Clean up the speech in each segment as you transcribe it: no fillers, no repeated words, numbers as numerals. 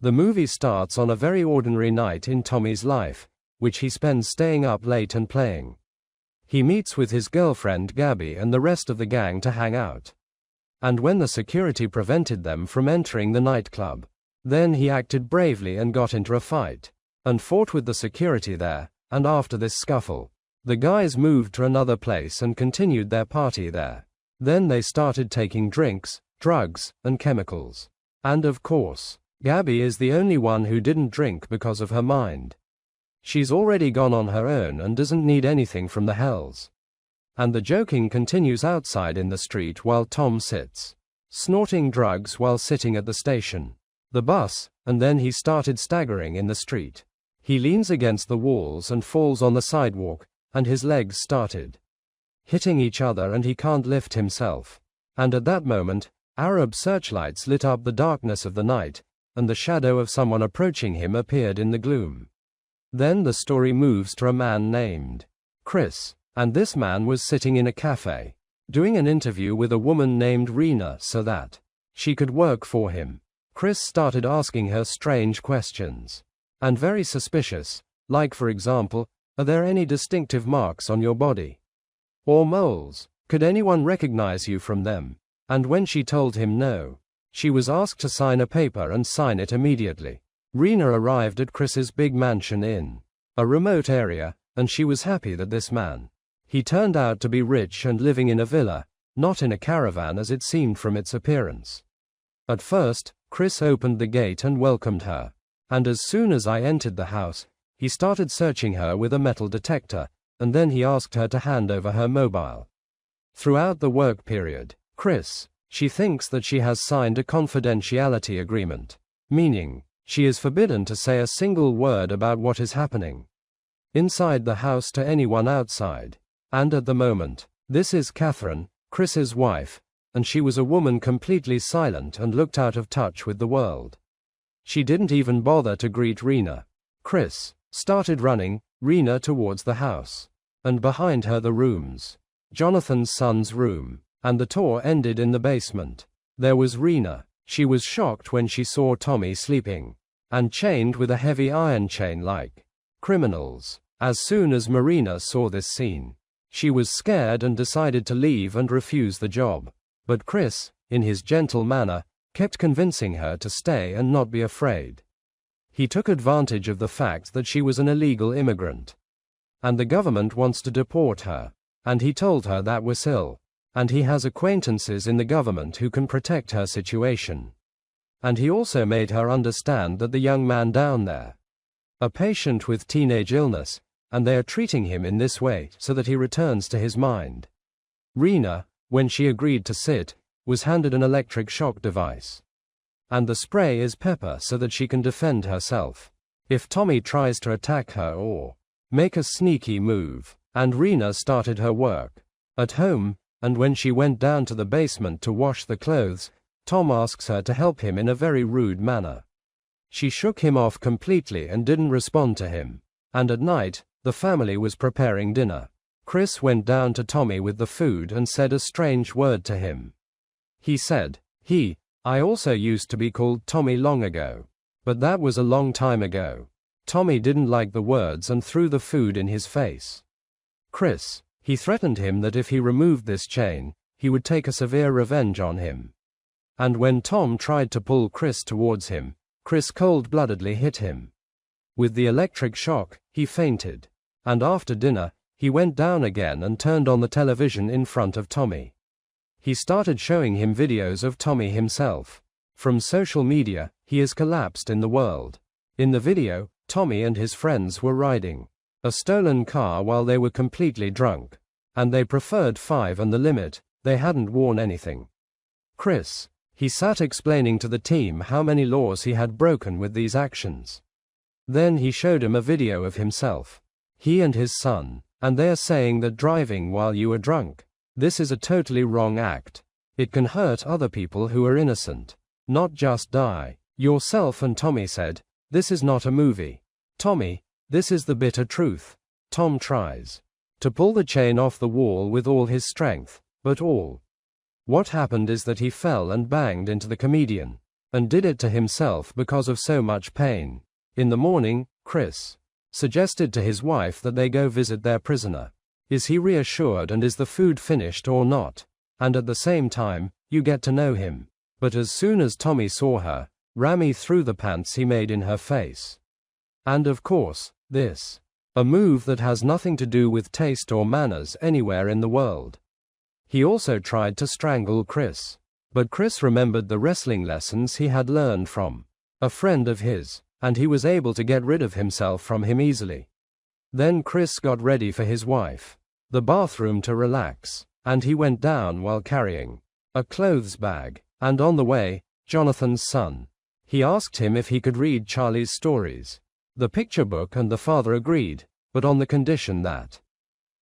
The movie starts on a very ordinary night in Tommy's life, which he spends staying up late and playing. He meets with his girlfriend Gabby and the rest of the gang to hang out. And when the security prevented them from entering the nightclub, then he acted bravely and got into a fight, and fought with the security there, and after this scuffle, the guys moved to another place and continued their party there. Then they started taking drinks, drugs, and chemicals. And of course, Gabby is the only one who didn't drink because of her mind. She's already gone on her own and doesn't need anything from the hells. And the joking continues outside in the street while Tom sits, snorting drugs while sitting at the station, the bus, and then he started staggering in the street. He leans against the walls and falls on the sidewalk, and his legs started hitting each other and he can't lift himself. And at that moment, Arab searchlights lit up the darkness of the night, and the shadow of someone approaching him appeared in the gloom. Then the story moves to a man named Chris, and this man was sitting in a cafe, doing an interview with a woman named Rena so that she could work for him. Chris started asking her strange questions, and very suspicious, like for example, are there any distinctive marks on your body? Or moles? Could anyone recognize you from them? And when she told him no, she was asked to sign a paper and sign it immediately. Rena arrived at Chris's big mansion in a remote area, and she was happy that this man, he turned out to be rich and living in a villa, not in a caravan as it seemed from its appearance. At first, Chris opened the gate and welcomed her, and as soon as I entered the house, he started searching her with a metal detector, and then he asked her to hand over her mobile. Throughout the work period, she thinks that she has signed a confidentiality agreement, meaning she is forbidden to say a single word about what is happening inside the house to anyone outside. And at the moment, this is Catherine, Chris's wife, and she was a woman completely silent and looked out of touch with the world. She didn't even bother to greet Rena. Chris started running Rena towards the house, and behind her the rooms, Jonathan's son's room, and the tour ended in the basement. There was Rena. She was shocked when she saw Tommy sleeping, and chained with a heavy iron chain like criminals. As soon as Marina saw this scene, she was scared and decided to leave and refuse the job. But Chris, in his gentle manner, kept convincing her to stay and not be afraid. He took advantage of the fact that she was an illegal immigrant, and the government wants to deport her, and he told her that was ill, and he has acquaintances in the government who can protect her situation. And he also made her understand that the young man down there, a patient with teenage illness, and they are treating him in this way so that he returns to his mind. Rena, when she agreed to sit, was handed an electric shock device. And the spray is pepper so that she can defend herself if Tommy tries to attack her or make a sneaky move. And Rena started her work at home, and when she went down to the basement to wash the clothes, Tom asks her to help him in a very rude manner. She shook him off completely and didn't respond to him. And at night, the family was preparing dinner. Chris went down to Tommy with the food and said a strange word to him. He said, I also used to be called Tommy long ago. But that was a long time ago. Tommy didn't like the words and threw the food in his face. He threatened him that if he removed this chain, he would take a severe revenge on him. And when Tom tried to pull Chris towards him, Chris cold-bloodedly hit him with the electric shock. He fainted. And after dinner, he went down again and turned on the television in front of Tommy. He started showing him videos of Tommy himself. From social media, he has collapsed in the world. In the video, Tommy and his friends were riding a stolen car while they were completely drunk. And they preferred 5 and the limit, they hadn't worn anything. He sat explaining to the team how many laws he had broken with these actions. Then he showed him a video of himself, he and his son, and they are saying that driving while you are drunk, this is a totally wrong act. It can hurt other people who are innocent, not just die yourself. And Tommy said, this is not a movie. Tommy, this is the bitter truth. Tom tries to pull the chain off the wall with all his strength, but what happened is that he fell and banged into the comedian. and did it to himself because of so much pain. In the morning, Chris suggested to his wife that they go visit their prisoner. Is he reassured, and is the food finished or not? And at the same time, you get to know him. But as soon as Tommy saw her, Rami threw the pants he made in her face. And of course, this. A move that has nothing to do with taste or manners anywhere in the world. He also tried to strangle Chris. But Chris remembered the wrestling lessons he had learned from a friend of his, and he was able to get rid of himself from him easily. Then Chris got ready for his wife, the bathroom to relax, and he went down while carrying a clothes bag, and on the way, Jonathan's son. He asked him if he could read Charlie's stories, the picture book, and the father agreed, but on the condition that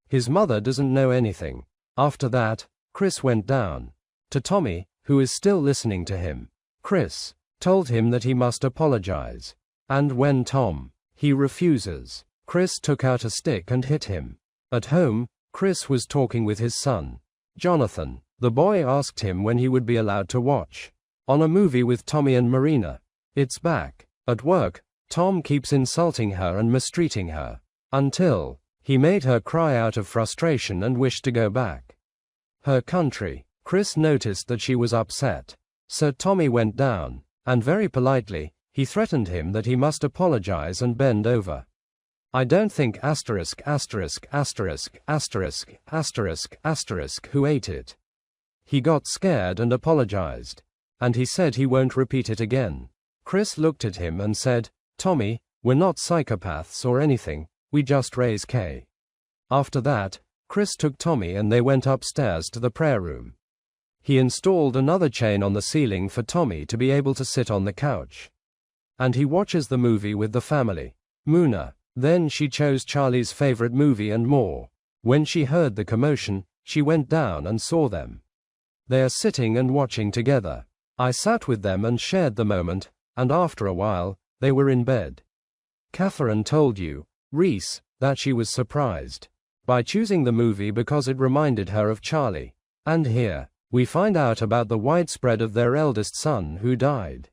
his mother doesn't know anything. After that, Chris went down to Tommy, who is still listening to him. Chris told him that he must apologize, and when he refuses, Chris took out a stick and hit him. At home, Chris was talking with his son, Jonathan. The boy asked him when he would be allowed to watch on a movie with Tommy and Marina. It's back. At work, Tom keeps insulting her and mistreating her, until he made her cry out of frustration and wished to go back her country. Chris noticed that she was upset, so Tommy went down, and very politely, he threatened him that he must apologize and bend over. I don't think ********** who ate it. He got scared and apologized, and he said he won't repeat it again. Chris looked at him and said, Tommy, we're not psychopaths or anything, we just raise K. After that, Chris took Tommy and they went upstairs to the prayer room. He installed another chain on the ceiling for Tommy to be able to sit on the couch. And he watches the movie with the family. Muna. Then she chose Charlie's favorite movie and more. When she heard the commotion, she went down and saw them. They are sitting and watching together. I sat with them and shared the moment, and after a while, they were in bed. Catherine told you, Reese, that she was surprised by choosing the movie because it reminded her of Charlie. And here, we find out about the widespread of their eldest son who died.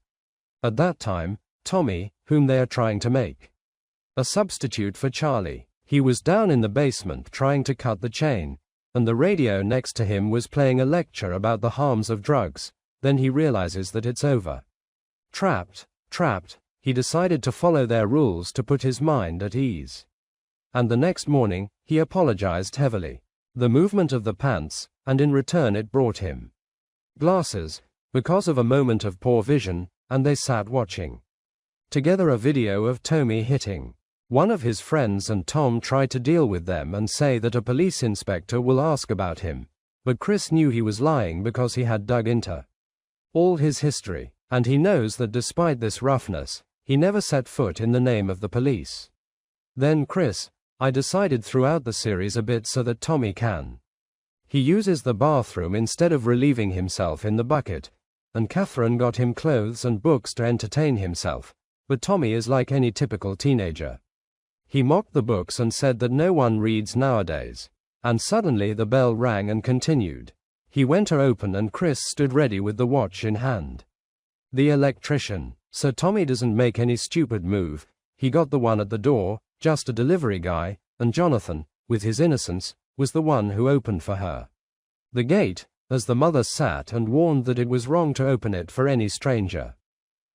At that time, Tommy, whom they are trying to make a substitute for Charlie. He was down in the basement trying to cut the chain, and the radio next to him was playing a lecture about the harms of drugs. Then he realizes that it's over. Trapped, he decided to follow their rules to put his mind at ease. And the next morning, he apologized heavily. The movement of the pants, and in return it brought him glasses, because of a moment of poor vision, and they sat watching together a video of Tommy hitting one of his friends, and Tom tried to deal with them and say that a police inspector will ask about him, but Chris knew he was lying because he had dug into all his history, and he knows that despite this roughness, he never set foot in the name of the police. Then Chris, I decided throughout the series a bit so that Tommy can. He uses the bathroom instead of relieving himself in the bucket, and Catherine got him clothes and books to entertain himself, but Tommy is like any typical teenager. He mocked the books and said that no one reads nowadays, and suddenly the bell rang and continued. He went to open and Chris stood ready with the watch in hand. The electrician. So Tommy doesn't make any stupid move, he got the one at the door, just a delivery guy, and Jonathan, with his innocence, was the one who opened for her the gate, as the mother sat and warned that it was wrong to open it for any stranger.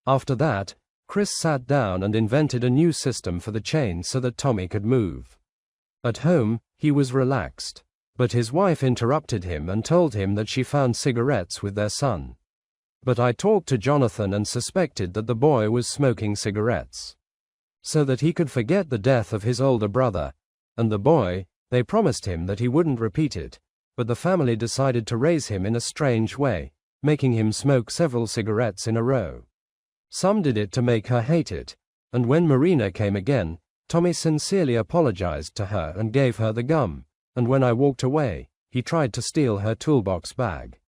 After that, Chris sat down and invented a new system for the chain so that Tommy could move. At home, he was relaxed, but his wife interrupted him and told him that she found cigarettes with their son. But I talked to Jonathan and suspected that the boy was smoking cigarettes so that he could forget the death of his older brother, and the boy, they promised him that he wouldn't repeat it, but the family decided to raise him in a strange way, making him smoke several cigarettes in a row. Some did it to make her hate it, and when Marina came again, Tommy sincerely apologized to her and gave her the gum, and when I walked away, he tried to steal her toolbox bag.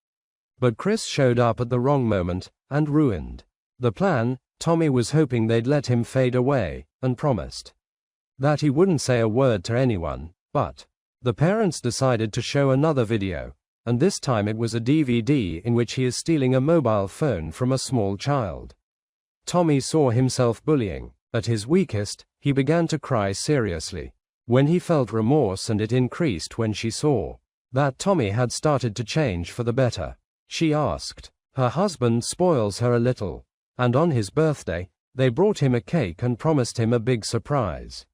But Chris showed up at the wrong moment, and ruined the plan. Tommy was hoping they'd let him fade away, and promised that he wouldn't say a word to anyone, but the parents decided to show another video, and this time it was a DVD in which he is stealing a mobile phone from a small child. Tommy saw himself bullying. At his weakest, he began to cry seriously. When he felt remorse, and it increased when she saw that Tommy had started to change for the better. She asked. Her husband spoils her a little, and on his birthday, they brought him a cake and promised him a big surprise.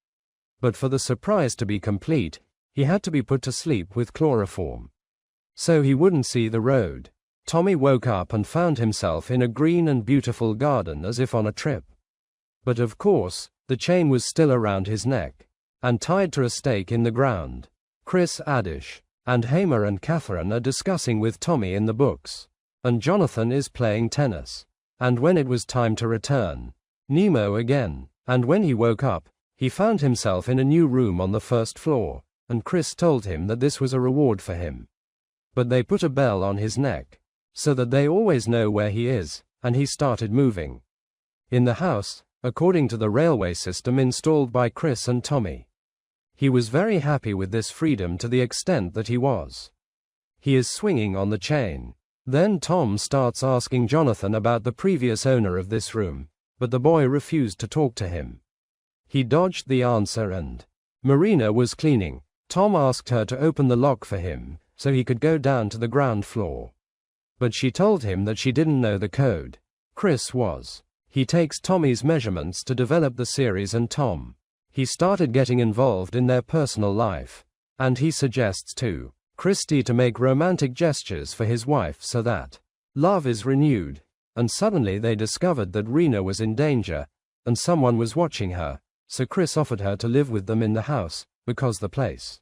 But for the surprise to be complete, he had to be put to sleep with chloroform, so he wouldn't see the road. Tommy woke up and found himself in a green and beautiful garden as if on a trip. But of course, the chain was still around his neck, and tied to a stake in the ground. Chris, Adish, and Hamer and Catherine are discussing with Tommy in the books, and Jonathan is playing tennis. And when it was time to return, Nemo again, and when he woke up, he found himself in a new room on the first floor, and Chris told him that this was a reward for him. But they put a bell on his neck, so that they always know where he is, and he started moving in the house, according to the railway system installed by Chris and Tommy. He was very happy with this freedom to the extent that he is swinging on the chain. Then Tom starts asking Jonathan about the previous owner of this room, but the boy refused to talk to him. He dodged the answer, and Marina was cleaning. Tom asked her to open the lock for him, so he could go down to the ground floor. But she told him that she didn't know the code. Chris was. He takes Tommy's measurements to develop the series, and he started getting involved in their personal life, and he suggests to Christy to make romantic gestures for his wife so that love is renewed. And suddenly they discovered that Rena was in danger, and someone was watching her, so Chris offered her to live with them in the house, because the place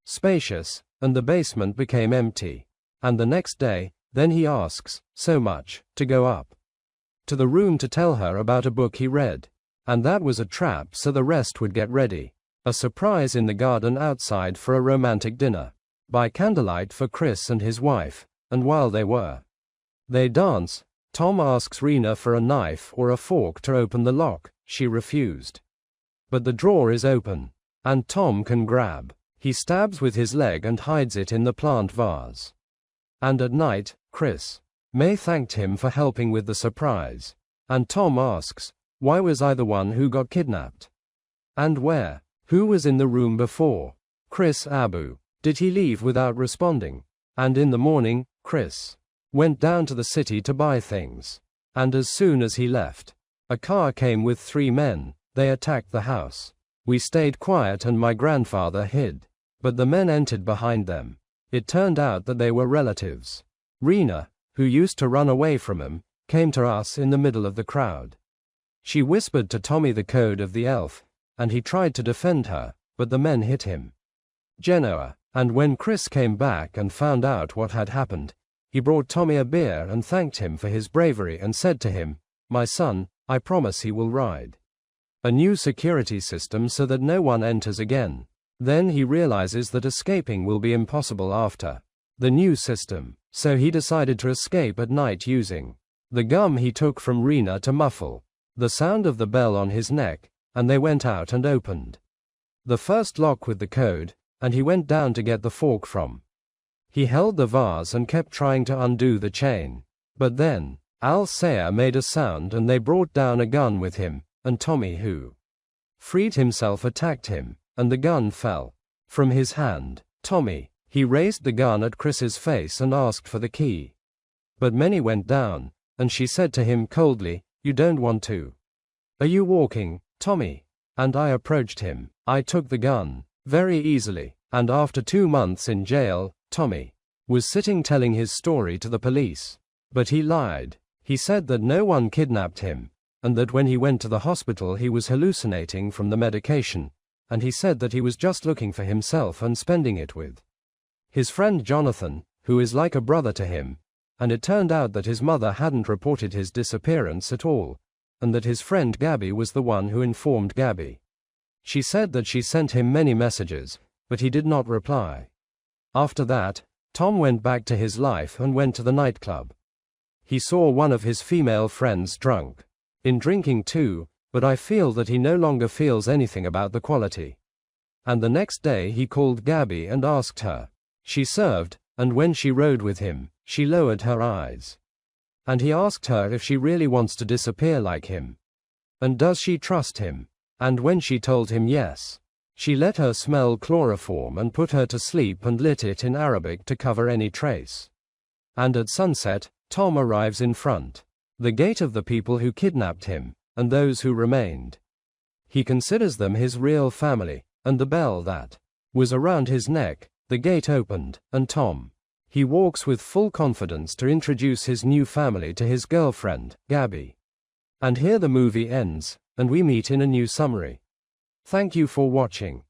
spacious, and the basement became empty. And the next day, then he asks, so much, to go up to the room to tell her about a book he read. And that was a trap, so the rest would get ready. A surprise in the garden outside for a romantic dinner. By candlelight for Chris and his wife, and while they dance, Tom asks Rena for a knife or a fork to open the lock. She refused. But the drawer is open, and Tom can grab. He stabs with his leg and hides it in the plant vase. And at night, Chris May thanked him for helping with the surprise. And Tom asks, why was I the one who got kidnapped? And where? Who was in the room before? Chris Abu. Did he leave without responding? And in the morning, Chris went down to the city to buy things. And as soon as he left, a car came with 3 men. They attacked the house. We stayed quiet and my grandfather hid. But the men entered behind them. It turned out that they were relatives. Rena, who used to run away from him, came to us in the middle of the crowd. She whispered to Tommy the code of the elf, and he tried to defend her, but the men hit him. Genoa. And when Chris came back and found out what had happened, he brought Tommy a beer and thanked him for his bravery and said to him, my son, I promise he will ride a new security system so that no one enters again. Then he realizes that escaping will be impossible after the new system, so he decided to escape at night using the gum he took from Rena to muffle the sound of the bell on his neck, and they went out and opened the first lock with the code, and he went down to get the fork from. He held the vase and kept trying to undo the chain. But then, Ould Saleh made a sound and they brought down a gun with him, and Tommy, who freed himself, attacked him, and the gun fell from his hand. He raised the gun at Chris's face and asked for the key. But many went down, and she said to him coldly, you don't want to. Are you walking, Tommy? And I approached him. I took the gun very easily, and after 2 months in jail, Tommy was sitting telling his story to the police. But he lied. He said that no one kidnapped him, and that when he went to the hospital he was hallucinating from the medication, and he said that he was just looking for himself and spending it with his friend Jonathan, who is like a brother to him, and it turned out that his mother hadn't reported his disappearance at all, and that his friend Gabby was the one who informed Gabby. She said that she sent him many messages, but he did not reply. After that, Tom went back to his life and went to the nightclub. He saw one of his female friends drunk in drinking too, but I feel that he no longer feels anything about the quality. And the next day he called Gabby and asked her. She served, and when she rode with him, she lowered her eyes. And he asked her if she really wants to disappear like him. And does she trust him? And when she told him yes, she let her smell chloroform and put her to sleep and lit it in Arabic to cover any trace. And at sunset, Tom arrives in front, the gate of the people who kidnapped him, and those who remained. He considers them his real family, and the bell that was around his neck, the gate opened, and Tom. He walks with full confidence to introduce his new family to his girlfriend, Gabby. And here the movie ends, and we meet in a new summary. Thank you for watching.